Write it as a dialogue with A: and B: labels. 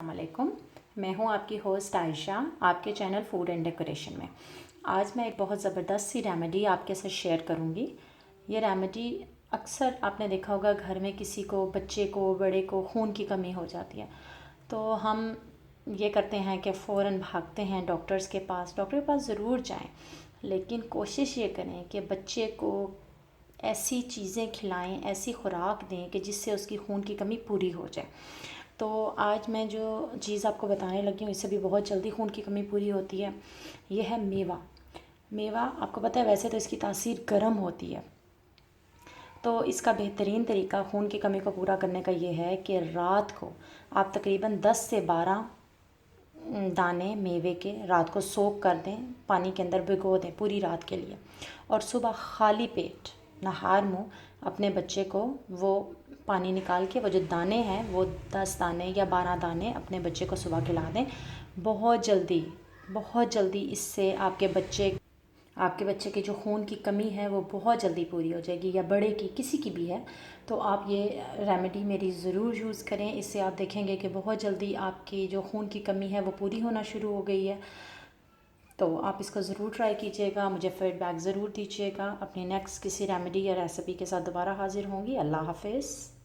A: अस्सलामुअलैकुम। मैं हूं आपकी होस्ट आयशा, आपके चैनल फूड एंड डेकोरेशन में। आज मैं एक बहुत ज़बरदस्त सी रेमेडी आपके साथ शेयर करूंगी। ये रेमेडी अक्सर आपने देखा होगा, घर में किसी को, बच्चे को, बड़े को खून की कमी हो जाती है तो हम ये करते हैं कि फ़ौरन भागते हैं डॉक्टर के पास ज़रूर जाएं, लेकिन कोशिश ये करें कि बच्चे को ऐसी चीज़ें खिलाएं, ऐसी खुराक दें कि जिससे उसकी खून की कमी पूरी हो जाए। तो आज मैं जो चीज़ आपको बताने लगी हूँ, इससे भी बहुत जल्दी खून की कमी पूरी होती है। ये है मेवा। मेवा आपको पता है, वैसे तो इसकी तासीर गर्म होती है, तो इसका बेहतरीन तरीका खून की कमी को पूरा करने का ये है कि रात को आप तकरीबन 10 से 12 दाने मेवे के रात को सोख कर दें, पानी के अंदर भिगो दें पूरी रात के लिए, और सुबह खाली पेट नहार मुँह अपने बच्चे को वो पानी निकाल के वो जो दाने हैं वो 10 दाने या 12 दाने अपने बच्चे को सुबह खिला दें। बहुत जल्दी इससे आपके बच्चे की जो खून की कमी है वो बहुत जल्दी पूरी हो जाएगी, या बड़े की, किसी की भी है। तो आप ये रेमेडी मेरी ज़रूर यूज़ करें, इससे आप देखेंगे कि बहुत जल्दी आपकी जो खून की कमी है वो पूरी होना शुरू हो गई है। तो आप इसको ज़रूर ट्राई कीजिएगा, मुझे फ़ीडबैक ज़रूर दीजिएगा। अपनी नेक्स्ट किसी रेमेडी या रेसिपी के साथ दोबारा हाज़िर होंगी। अल्लाह हाफ़िज़।